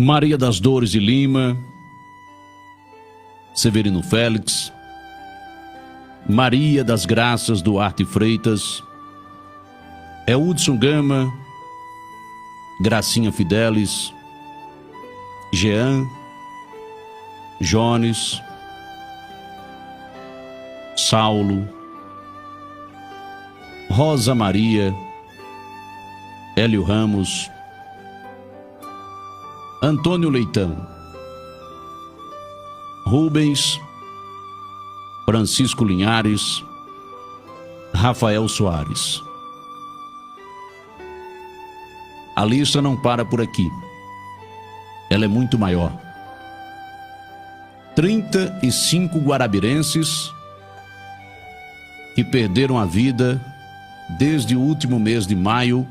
Maria das Dores de Lima, Severino Félix, Maria das Graças Duarte Freitas, Hudson Gama, Gracinha Fidelis, Jean, Jones, Saulo, Rosa Maria, Hélio Ramos, Antônio Leitão, Rubens, Francisco Linhares, Rafael Soares. A lista não para por aqui. Ela é muito maior. 35 guarabirenses que perderam a vida desde o último mês de maio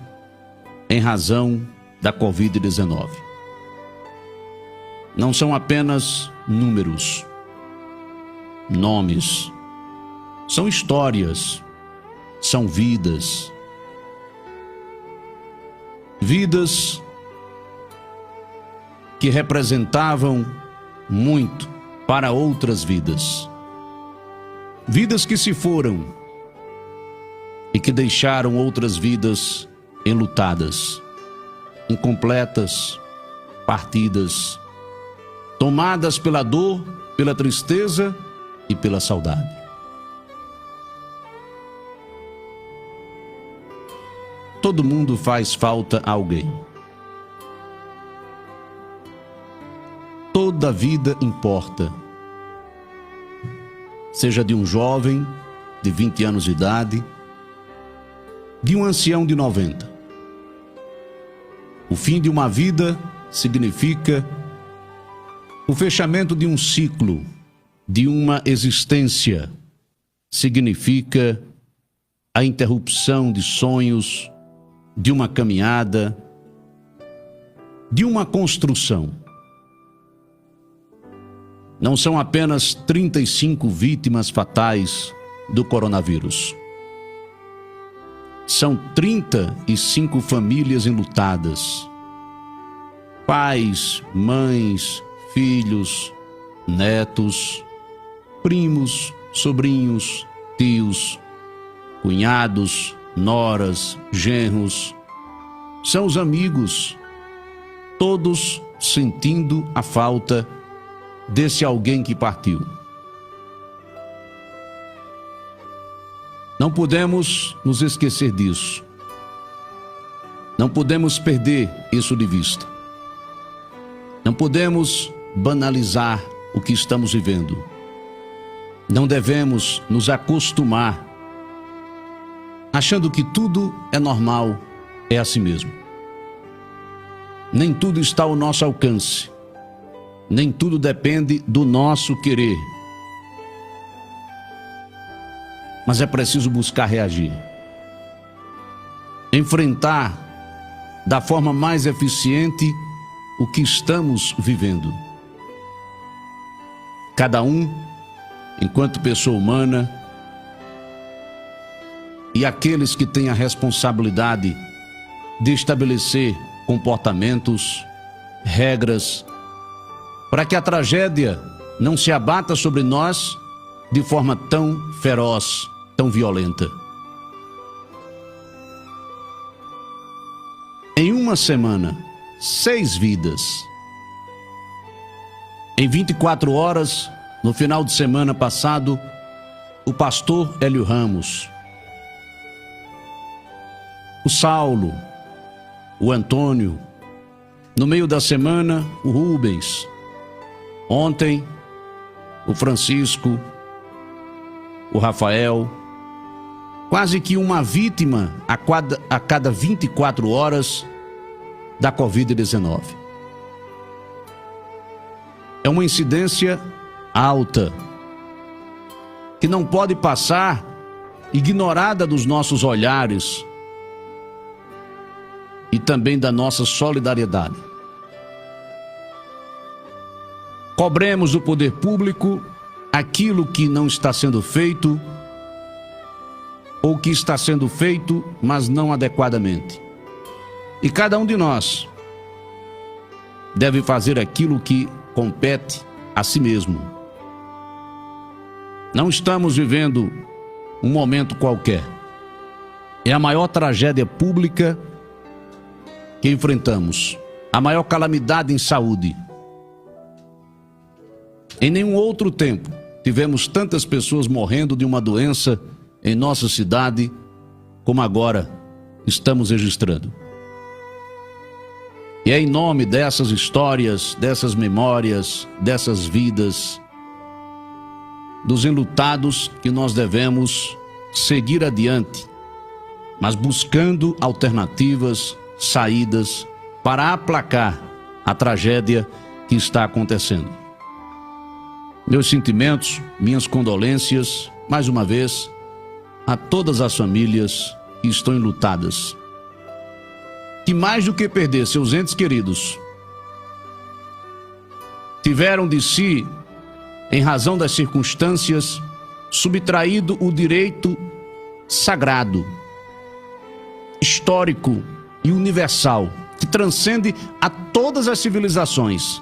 em razão da Covid-19. Não são apenas números, nomes, são histórias, são vidas. Vidas que representavam muito para outras vidas. Vidas que se foram e que deixaram outras vidas enlutadas, incompletas, partidas, tomadas pela dor, pela tristeza e pela saudade. Todo mundo faz falta a alguém. Toda vida importa. Seja de um jovem de 20 anos de idade, de um ancião de 90. O fim de uma vida significa o fechamento de um ciclo, de uma existência. Significa a interrupção de sonhos, de uma caminhada, de uma construção. Não são apenas 35 vítimas fatais do coronavírus. São 35 famílias enlutadas. Pais, mães, filhos, netos, primos, sobrinhos, tios, cunhados, noras, genros, são os amigos, todos sentindo a falta desse alguém que partiu. Não podemos nos esquecer disso. Não podemos perder isso de vista. Não podemos banalizar o que estamos vivendo. Não devemos nos acostumar achando que tudo é normal, é assim mesmo. Nem tudo está ao nosso alcance. Nem tudo depende do nosso querer. Mas é preciso buscar reagir. Enfrentar da forma mais eficiente o que estamos vivendo. Cada um, enquanto pessoa humana, e aqueles que têm a responsabilidade de estabelecer comportamentos, regras, para que a tragédia não se abata sobre nós de forma tão feroz, tão violenta. Em uma semana, 6 vidas. Em 24 horas, no final de semana passado, o pastor Hélio Ramos, o Saulo, o Antônio, no meio da semana, o Rubens, ontem, o Francisco, o Rafael, quase que uma vítima a cada 24 horas da Covid-19. É uma incidência alta, que não pode passar ignorada dos nossos olhares e também da nossa solidariedade. Cobremos do poder público aquilo que não está sendo feito ou que está sendo feito, mas não adequadamente. E cada um de nós deve fazer aquilo que compete a si mesmo. Não estamos vivendo um momento qualquer. É a maior tragédia pública que enfrentamos, a maior calamidade em saúde. Em nenhum outro tempo tivemos tantas pessoas morrendo de uma doença em nossa cidade como agora estamos registrando. E é em nome dessas histórias, dessas memórias, dessas vidas, dos enlutados, que nós devemos seguir adiante, mas buscando alternativas, saídas para aplacar a tragédia que está acontecendo. Meus sentimentos, minhas condolências, mais uma vez, a todas as famílias que estão enlutadas, que mais do que perder seus entes queridos, tiveram de si, em razão das circunstâncias, subtraído o direito sagrado, histórico e universal, que transcende a todas as civilizações,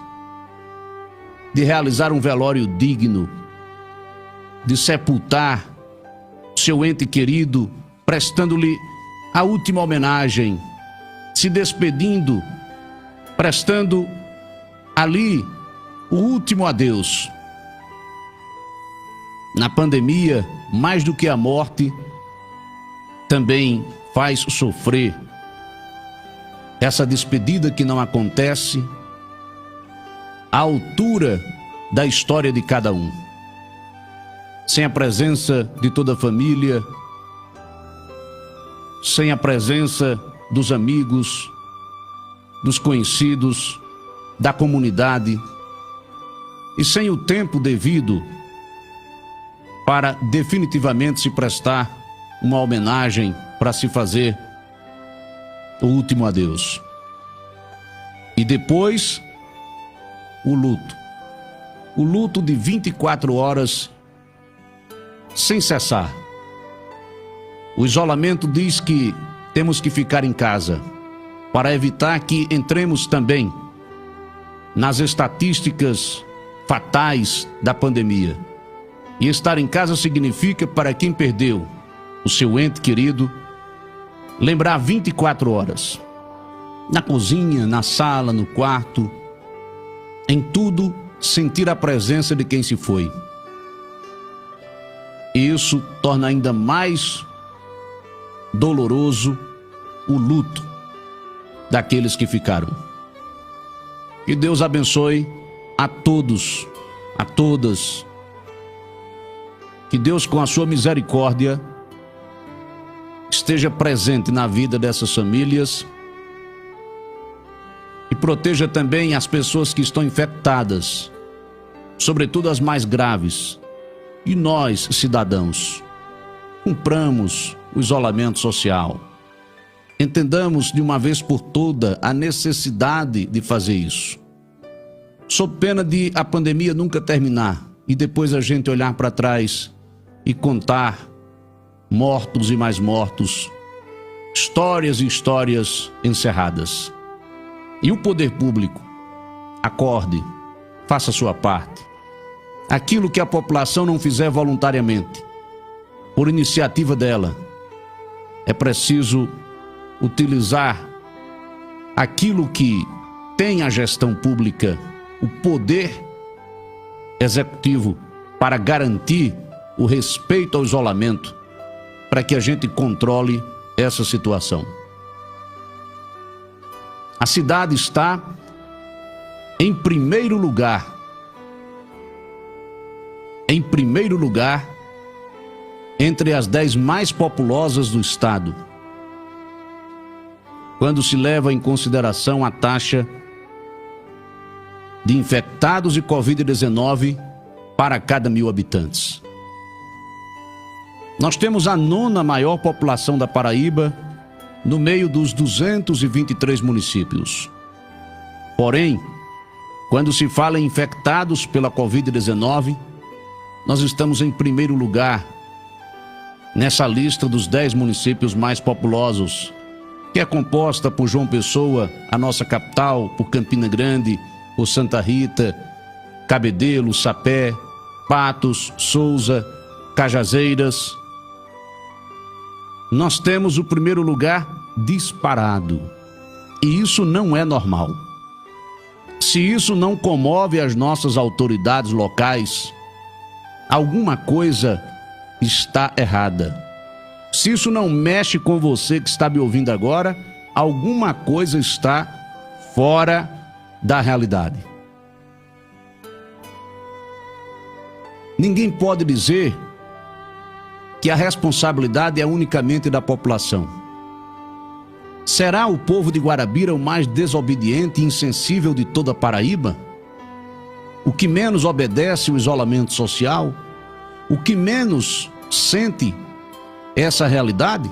de realizar um velório digno, de sepultar seu ente querido, prestando-lhe a última homenagem, se despedindo, prestando ali o último adeus. Na pandemia, mais do que a morte, também faz sofrer essa despedida que não acontece à altura da história de cada um. Sem a presença de toda a família, sem a presença dos amigos, dos conhecidos, da comunidade, e sem o tempo devido para definitivamente se prestar uma homenagem, para se fazer o último adeus. E depois, o luto de 24 horas sem cessar. O isolamento diz que temos que ficar em casa para evitar que entremos também nas estatísticas fatais da pandemia. E estar em casa significa, para quem perdeu o seu ente querido, lembrar 24 horas. Na cozinha, na sala, no quarto, em tudo, sentir a presença de quem se foi. E isso torna ainda mais doloroso o luto daqueles que ficaram. Que Deus abençoe a todos, a todas. Que Deus, com a sua misericórdia, esteja presente na vida dessas famílias e proteja também as pessoas que estão infectadas, sobretudo as mais graves. E nós, cidadãos, cumpramos o isolamento social. Entendamos de uma vez por toda a necessidade de fazer isso, sob pena de a pandemia nunca terminar e depois a gente olhar para trás e contar mortos e mais mortos, histórias e histórias encerradas. E o poder público, acorde, faça a sua parte. Aquilo que a população não fizer voluntariamente, por iniciativa dela, é preciso utilizar aquilo que tem a gestão pública, o poder executivo, para garantir o respeito ao isolamento, para que a gente controle essa situação. A cidade está em primeiro lugar, entre as 10 mais populosas do estado, quando se leva em consideração a taxa de infectados de Covid-19 para cada 1.000 habitantes. Nós temos a 9ª maior população da Paraíba, no meio dos 223 municípios. Porém, quando se fala em infectados pela Covid-19, nós estamos em primeiro lugar nessa lista dos 10 municípios mais populosos, que é composta por João Pessoa, a nossa capital, por Campina Grande, por Santa Rita, Cabedelo, Sapé, Patos, Souza, Cajazeiras. Nós temos o primeiro lugar disparado. E isso não é normal. Se isso não comove as nossas autoridades locais, alguma coisa está errada. Se isso não mexe com você que está me ouvindo agora, alguma coisa está fora da realidade. Ninguém pode dizer que a responsabilidade é unicamente da população. Será o povo de Guarabira o mais desobediente e insensível de toda a Paraíba? O que menos obedece o isolamento social? O que menos sente essa realidade?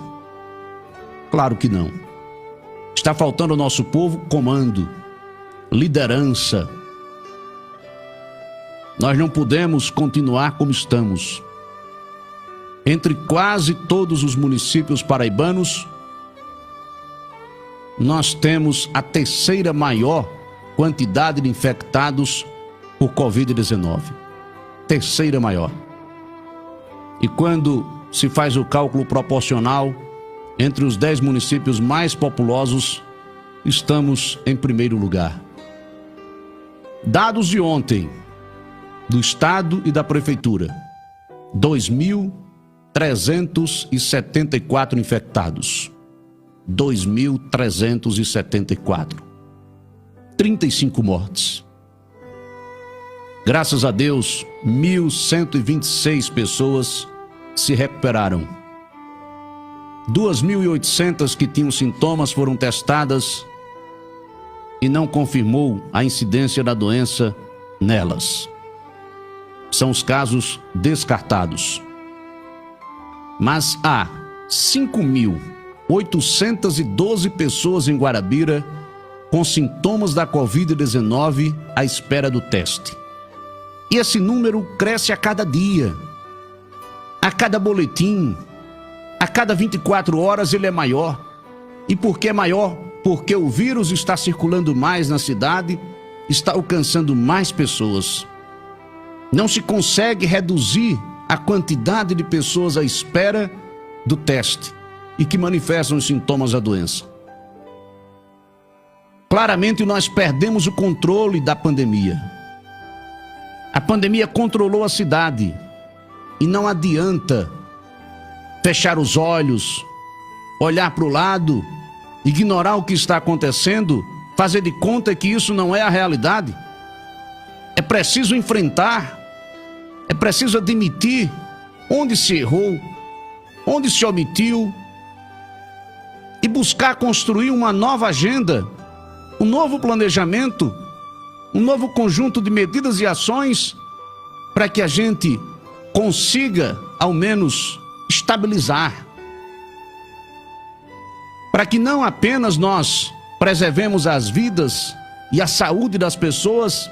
Claro que não. Está faltando ao nosso povo comando, liderança. Nós não podemos continuar como estamos. Entre quase todos os municípios paraibanos, nós temos a terceira maior quantidade de infectados por Covid-19. Terceira maior. E quando se faz o cálculo proporcional entre os 10 municípios mais populosos, estamos em primeiro lugar. Dados de ontem, do Estado e da Prefeitura: 2.374 infectados. 2.374. 35 mortes. Graças a Deus, 1.126 pessoas se recuperaram. 2.800 que tinham sintomas foram testadas e não confirmou a incidência da doença nelas. São os casos descartados. Mas há 5.812 pessoas em Guarabira com sintomas da Covid-19 à espera do teste. E esse número cresce a cada dia. A cada boletim, a cada 24 horas ele é maior. E por que é maior? Porque o vírus está circulando mais na cidade, está alcançando mais pessoas. Não se consegue reduzir a quantidade de pessoas à espera do teste e que manifestam os sintomas da doença. Claramente nós perdemos o controle da pandemia. A pandemia controlou a cidade e não adianta fechar os olhos, olhar para o lado, ignorar o que está acontecendo, fazer de conta que isso não é a realidade. É preciso enfrentar, é preciso admitir onde se errou, onde se omitiu e buscar construir uma nova agenda, um novo planejamento, um novo conjunto de medidas e ações para que a gente consiga, ao menos, estabilizar. Para que não apenas nós preservemos as vidas e a saúde das pessoas,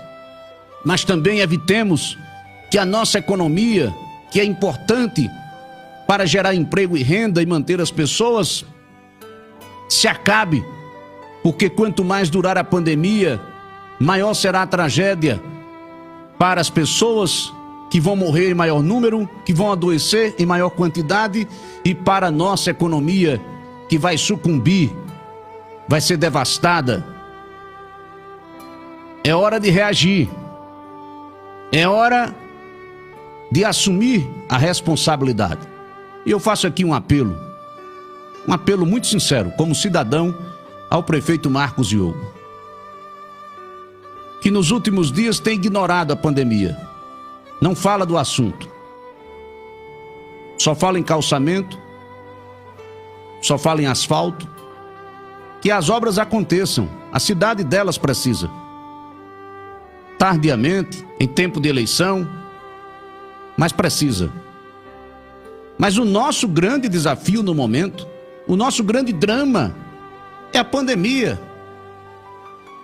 mas também evitemos que a nossa economia, que é importante para gerar emprego e renda e manter as pessoas, se acabe, porque quanto mais durar a pandemia, maior será a tragédia para as pessoas que vão morrer em maior número, que vão adoecer em maior quantidade, e para a nossa economia, que vai sucumbir, vai ser devastada. É hora de reagir. É hora de assumir a responsabilidade. E eu faço aqui um apelo muito sincero, como cidadão, ao prefeito Marcos Diogo, que nos últimos dias tem ignorado a pandemia, não fala do assunto, só fala em calçamento, só fala em asfalto, que as obras aconteçam, a cidade delas precisa. Tardiamente, em tempo de eleição, mas precisa. Mas o nosso grande desafio no momento, o nosso grande drama é a pandemia.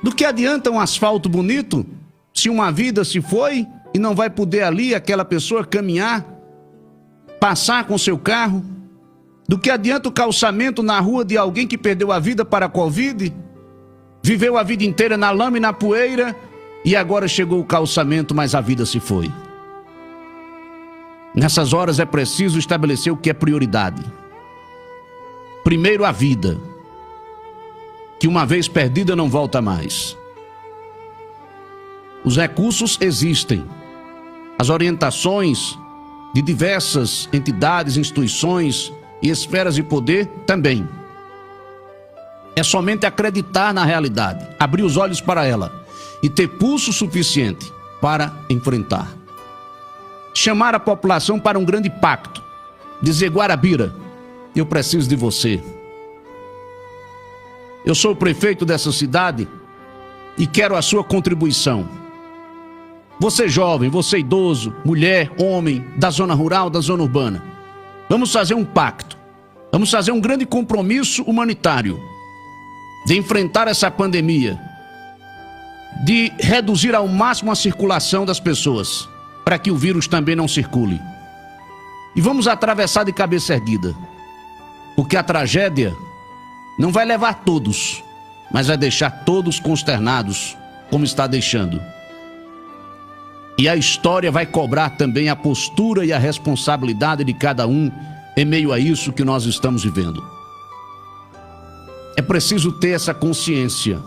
Do que adianta um asfalto bonito se uma vida se foi e não vai poder ali aquela pessoa caminhar, passar com seu carro, Do que adianta o calçamento na rua de alguém que perdeu a vida para a Covid, viveu a vida inteira na lama e na poeira, e agora chegou o calçamento, mas a vida se foi. Nessas horas é preciso estabelecer o que é prioridade. Primeiro, a vida, que uma vez perdida não volta mais. Os recursos existem, as orientações de diversas entidades, instituições e esferas de poder também. É somente acreditar na realidade, abrir os olhos para ela e ter pulso suficiente para enfrentar. Chamar a população para um grande pacto. Dizer: Guarabira, eu preciso de você. Eu sou o prefeito dessa cidade e quero a sua contribuição. Você jovem, você idoso, mulher, homem, da zona rural, da zona urbana. Vamos fazer um pacto. Vamos fazer um grande compromisso humanitário de enfrentar essa pandemia, de reduzir ao máximo a circulação das pessoas, para que o vírus também não circule. E vamos atravessar de cabeça erguida, porque a tragédia não vai levar todos, mas vai deixar todos consternados, como está deixando. E a história vai cobrar também a postura e a responsabilidade de cada um em meio a isso que nós estamos vivendo. É preciso ter essa consciência.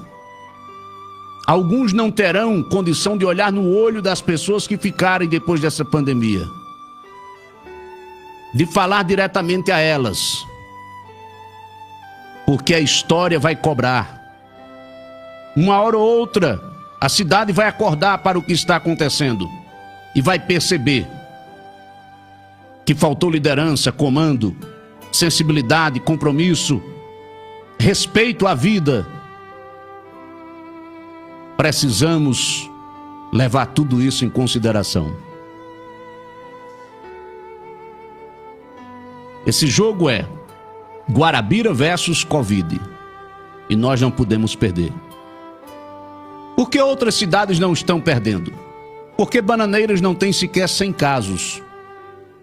Alguns não terão condição de olhar no olho das pessoas que ficarem depois dessa pandemia, de falar diretamente a elas, porque a história vai cobrar. Uma hora ou outra, a cidade vai acordar para o que está acontecendo e vai perceber que faltou liderança, comando, sensibilidade, compromisso, respeito à vida. Precisamos levar tudo isso em consideração. Esse jogo é Guarabira versus Covid e nós não podemos perder. Por que outras cidades não estão perdendo? Porque Bananeiras não tem sequer 100 casos.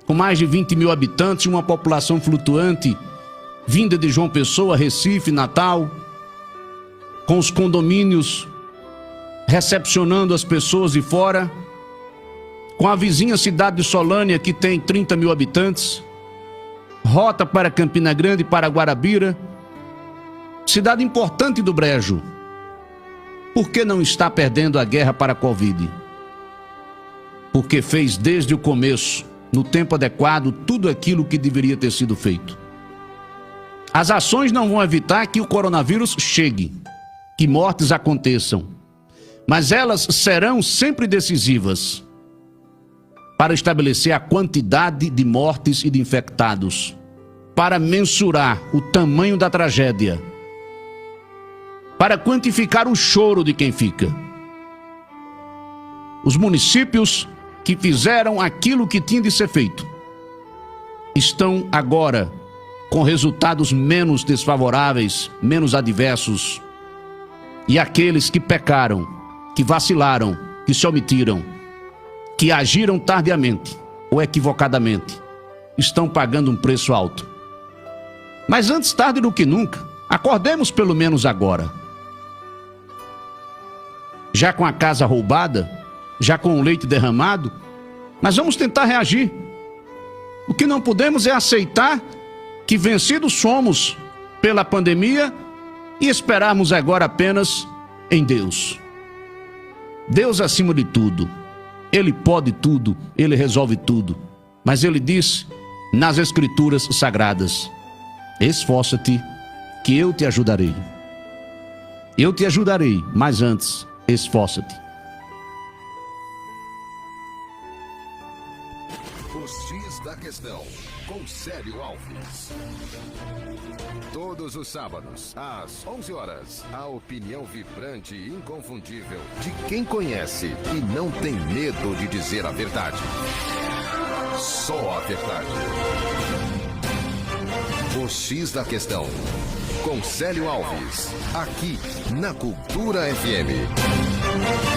Com mais de 20 mil habitantes e uma população flutuante, vinda de João Pessoa, Recife, Natal, com os condomínios recepcionando as pessoas de fora, com a vizinha cidade de Solânia, que tem 30 mil habitantes, rota para Campina Grande, para Guarabira, cidade importante do Brejo. Por que não está perdendo a guerra para a Covid? Porque fez desde o começo, no tempo adequado, tudo aquilo que deveria ter sido feito. As ações não vão evitar que o coronavírus chegue, que mortes aconteçam, mas elas serão sempre decisivas para estabelecer a quantidade de mortes e de infectados, para mensurar o tamanho da tragédia, para quantificar o choro de quem fica. Os municípios que fizeram aquilo que tinha de ser feito estão agora com resultados menos desfavoráveis, menos adversos. E aqueles que pecaram, que vacilaram, que se omitiram, que agiram tardiamente ou equivocadamente, estão pagando um preço alto. Mas antes tarde do que nunca, acordemos pelo menos agora. Já com a casa roubada, já com o leite derramado, mas vamos tentar reagir. O que não podemos é aceitar que vencidos somos pela pandemia e esperarmos agora apenas em Deus. Deus acima de tudo. Ele pode tudo, Ele resolve tudo. Mas Ele disse nas Escrituras Sagradas: esforça-te que eu te ajudarei. Eu te ajudarei, mas antes, esforça-te. O X da Questão, com Célio Alves. Todos os sábados, às 11 horas, a opinião vibrante e inconfundível de quem conhece e não tem medo de dizer a verdade. Só a verdade. O X da Questão, com Célio Alves, aqui na Cultura FM.